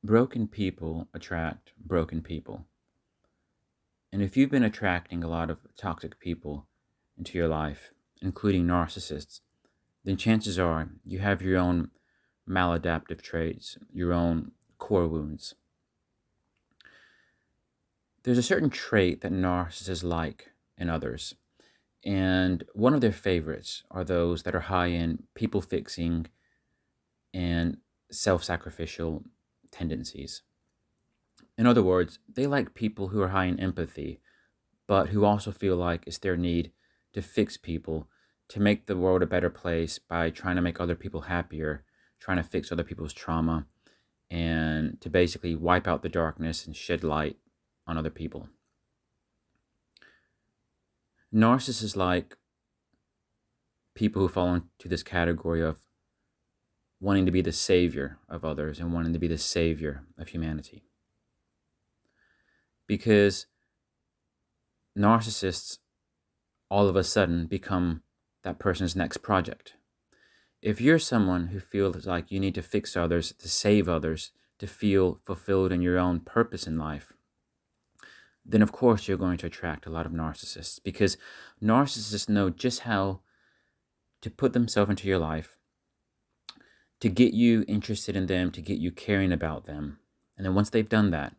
Broken people attract broken people. And if you've been attracting a lot of toxic people into your life, including narcissists, then chances are you have your own maladaptive traits, your own core wounds. There's a certain trait that narcissists like in others. And one of their favorites are those that are high in people fixing and self sacrificial tendencies. In other words, they like people who are high in empathy, but who also feel like it's their need to fix people, to make the world a better place by trying to make other people happier, trying to fix other people's trauma, and to basically wipe out the darkness and shed light on other people. Narcissists like people who fall into this category of wanting to be the savior of others and wanting to be the savior of humanity. Because narcissists all of a sudden become that person's next project. If you're someone who feels like you need to fix others, to save others, to feel fulfilled in your own purpose in life, then of course you're going to attract a lot of narcissists, because narcissists know just how to put themselves into your life, to get you interested in them, to get you caring about them. And then once they've done that,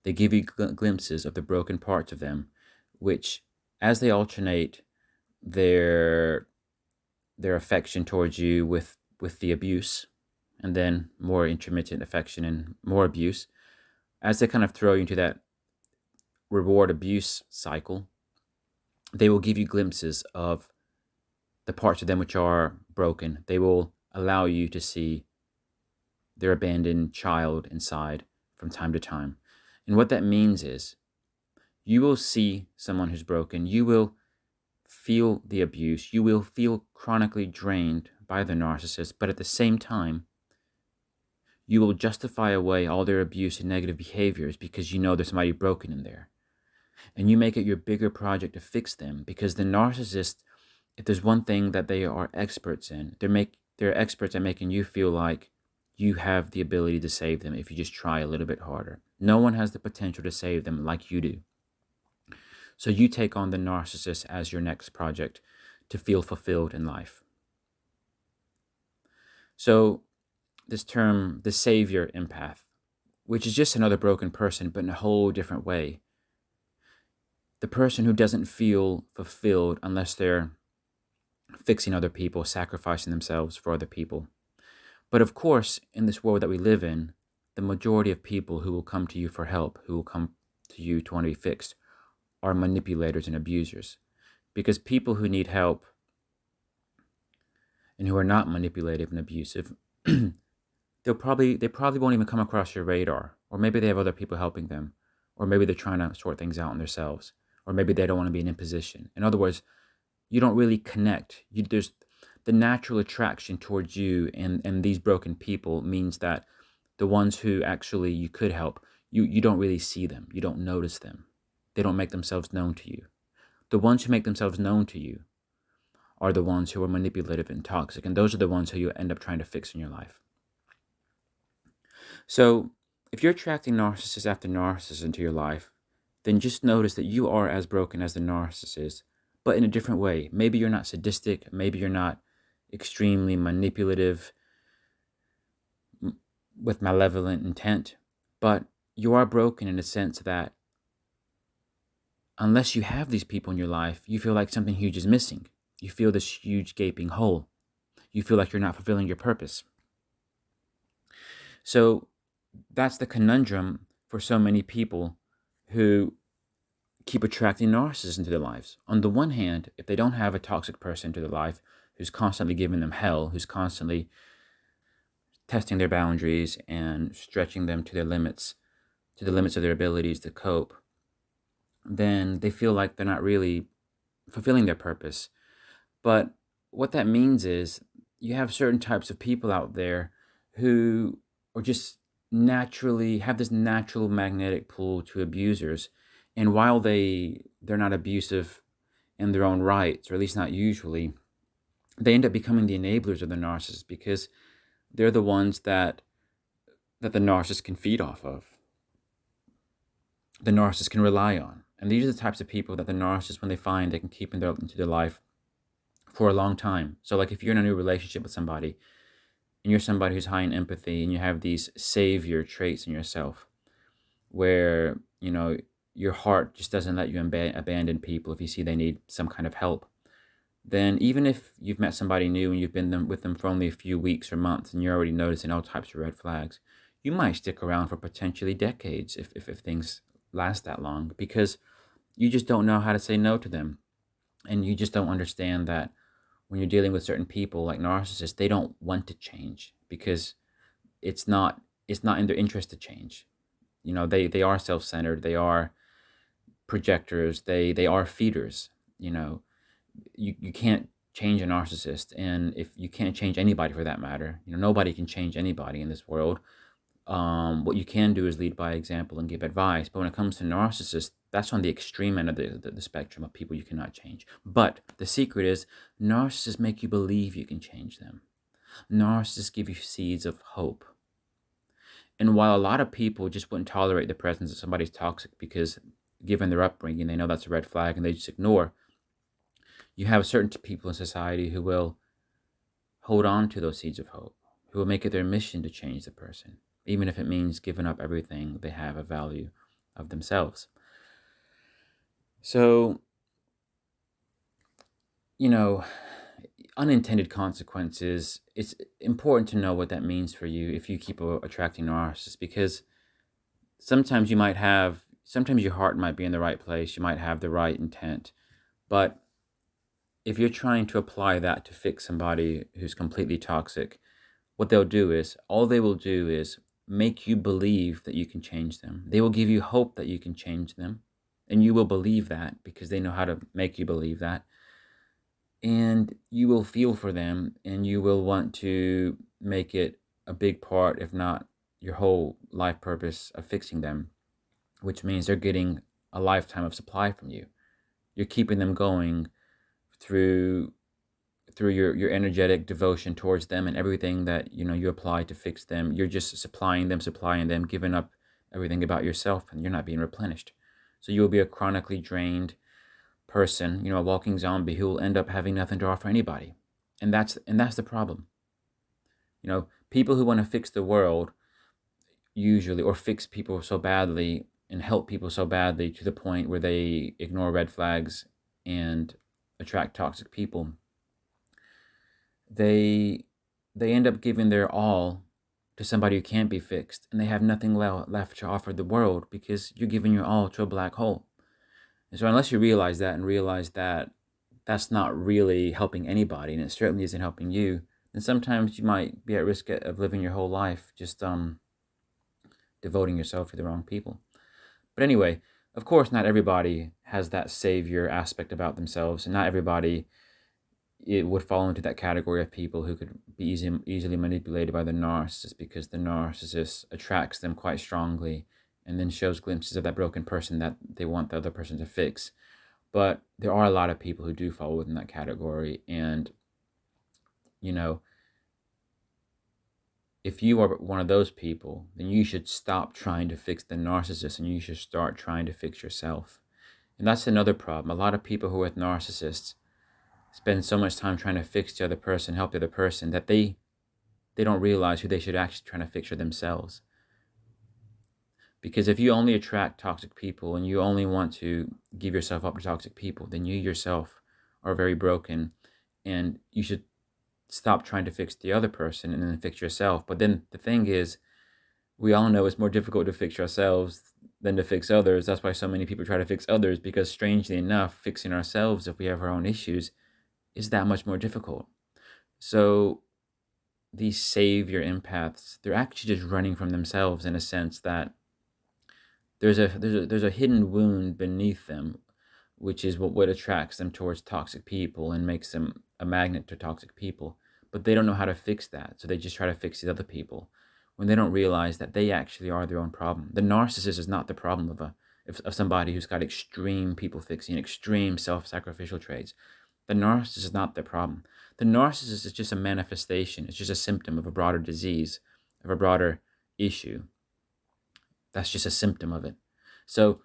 they give you glimpses of the broken parts of them, which, as they alternate their affection towards you with the abuse, and then more intermittent affection and more abuse, as they kind of throw you into that reward abuse cycle, they will give you glimpses of the parts of them which are broken. They will allow you to see their abandoned child inside from time to time. And what that means is you will see someone who's broken. You will feel the abuse. You will feel chronically drained by the narcissist, but at the same time, you will justify away all their abuse and negative behaviors because you know there's somebody broken in there. And you make it your bigger project to fix them, because the narcissist, if there's one thing that they are experts in, they're experts at making you feel like you have the ability to save them if you just try a little bit harder. No one has the potential to save them like you do. So you take on the narcissist as your next project to feel fulfilled in life. So this term, the Saviour Empath, which is just another broken person, but in a whole different way. The person who doesn't feel fulfilled unless they're fixing other people, sacrificing themselves for other people. But of course, in this world that we live in, the majority of people who will come to you for help, who will come to you to want to be fixed, are manipulators and abusers. Because people who need help and who are not manipulative and abusive, they probably won't even come across your radar. Or maybe they have other people helping them. Or maybe they're trying to sort things out on themselves. Or maybe they don't want to be in imposition. In other words, you don't really connect. There's the natural attraction towards you and these broken people means that the ones who actually you could help, you don't really see them. You don't notice them. They don't make themselves known to you. The ones who make themselves known to you are the ones who are manipulative and toxic, and those are the ones who you end up trying to fix in your life. So if you're attracting narcissist after narcissist into your life, then just notice that you are as broken as the narcissist, but in a different way. Maybe you're not sadistic. Maybe you're not extremely manipulative with malevolent intent, but you are broken in the sense that unless you have these people in your life, you feel like something huge is missing. You feel this huge gaping hole. You feel like you're not fulfilling your purpose. So that's the conundrum for so many people who keep attracting narcissists into their lives. On the one hand, if they don't have a toxic person into their life who's constantly giving them hell, who's constantly testing their boundaries and stretching them to their limits, to the limits of their abilities to cope, then they feel like they're not really fulfilling their purpose. But what that means is you have certain types of people out there who are just naturally have this natural magnetic pull to abusers. And while they're not abusive in their own rights, or at least not usually, they end up becoming the enablers of the narcissist, because they're the ones that that the narcissist can feed off of, the narcissist can rely on. And these are the types of people that the narcissist, when they find, they can keep into their life for a long time. So like if you're in a new relationship with somebody and you're somebody who's high in empathy and you have these savior traits in yourself where, your heart just doesn't let you abandon people if you see they need some kind of help, then even if you've met somebody new and you've been with them for only a few weeks or months and you're already noticing all types of red flags, you might stick around for potentially decades if things last that long, because you just don't know how to say no to them. And you just don't understand that when you're dealing with certain people like narcissists, they don't want to change because it's not in their interest to change. They are self-centered, they are projectors, they are feeders. You can't change a narcissist, and if you can't change anybody for that matter, nobody can change anybody in this world. What you can do is lead by example and give advice. But when it comes to narcissists, that's on the extreme end of the spectrum of people you cannot change. But the secret is narcissists make you believe you can change them. Narcissists give you seeds of hope. And while a lot of people just wouldn't tolerate the presence of somebody's toxic because given their upbringing, they know that's a red flag and they just ignore, you have certain people in society who will hold on to those seeds of hope, who will make it their mission to change the person, even if it means giving up everything they have of value of themselves. So, unintended consequences, it's important to know what that means for you if you keep attracting narcissists, because sometimes your heart might be in the right place, you might have the right intent, but if you're trying to apply that to fix somebody who's completely toxic, what all they will do is make you believe that you can change them. They will give you hope that you can change them, and you will believe that because they know how to make you believe that. And you will feel for them, and you will want to make it a big part, if not your whole life purpose, of fixing them, which means they're getting a lifetime of supply from you. You're keeping them going through your energetic devotion towards them, and everything that you apply to fix them, you're just supplying them, giving up everything about yourself, and you're not being replenished. So you'll be a chronically drained person, a walking zombie who will end up having nothing to offer anybody. And that's the problem. People who want to fix the world usually, or fix people so badly and help people so badly to the point where they ignore red flags and attract toxic people, they end up giving their all to somebody who can't be fixed, and they have nothing left to offer the world because you're giving your all to a black hole. And so unless you realize that that's not really helping anybody, and it certainly isn't helping you, then sometimes you might be at risk of living your whole life just devoting yourself to the wrong people. But anyway, of course, not everybody has that savior aspect about themselves, and not everybody would fall into that category of people who could be easily manipulated by the narcissist, because the narcissist attracts them quite strongly and then shows glimpses of that broken person that they want the other person to fix. But there are a lot of people who do fall within that category. And, if you are one of those people, then you should stop trying to fix the narcissist and you should start trying to fix yourself. And that's another problem. A lot of people who are with narcissists spend so much time trying to fix the other person, help the other person, that they don't realize who they should actually try to fix for themselves. Because if you only attract toxic people and you only want to give yourself up to toxic people, then you yourself are very broken, and you should stop trying to fix the other person and then fix yourself. But then the thing is, we all know it's more difficult to fix ourselves than to fix others. That's why so many people try to fix others, because strangely enough, fixing ourselves, if we have our own issues, is that much more difficult. So these savior empaths, they're actually just running from themselves, in a sense that there's a hidden wound beneath them, which is what attracts them towards toxic people and makes them a magnet to toxic people. But they don't know how to fix that, so they just try to fix the other people, when they don't realize that they actually are their own problem. The narcissist is not the problem of somebody who's got extreme people fixing, extreme self-sacrificial traits. The narcissist is not the problem. The narcissist is just a manifestation. It's just a symptom of a broader disease, of a broader issue. That's just a symptom of it. So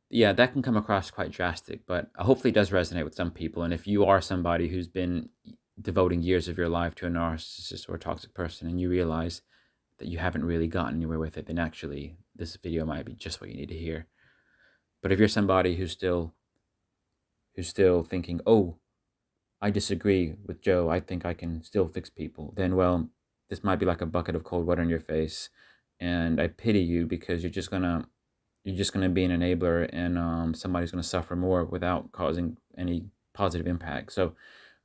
yeah, that can come across quite drastic, but hopefully it does resonate with some people. And if you are somebody who's been devoting years of your life to a narcissist or a toxic person, and you realize that you haven't really gotten anywhere with it, then actually this video might be just what you need to hear. But if you're somebody who's still thinking, oh, I disagree with Joe, I think I can still fix people, then, well, this might be like a bucket of cold water in your face. And I pity you, because you're just gonna be an enabler, and somebody's gonna suffer more without causing any positive impact. So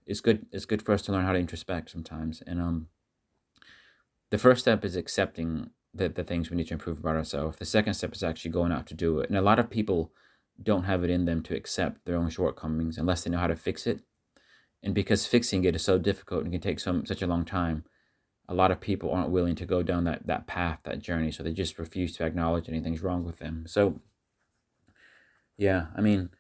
it's good for us to learn how to introspect sometimes. And the first step is accepting the things we need to improve about ourselves. The second step is actually going out to do it. And a lot of people don't have it in them to accept their own shortcomings unless they know how to fix it. And because fixing it is so difficult and can take such a long time, a lot of people aren't willing to go down that path, that journey. So they just refuse to acknowledge anything's wrong with them. So yeah, I mean,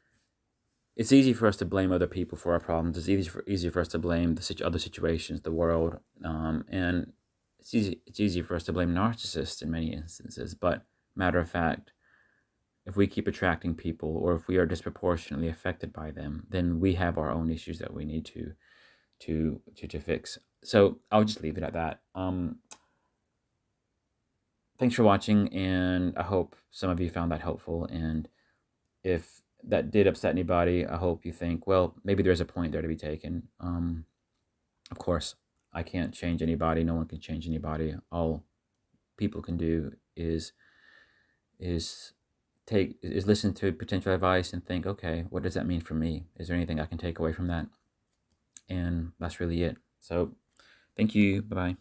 it's easy for us to blame other people for our problems. It's easy for us to blame other situations, the world, and it's easy for us to blame narcissists in many instances. But matter of fact, if we keep attracting people, or if we are disproportionately affected by them, then we have our own issues that we need to fix. So I'll just leave it at that. Thanks for watching, and I hope some of you found that helpful. And if that did upset anybody, I hope you think, well, maybe there's a point there to be taken. Of course, I can't change anybody. No one can change anybody. All people can do is listen to potential advice and think, okay, what does that mean for me? Is there anything I can take away from that? And that's really it. So thank you. Bye-bye.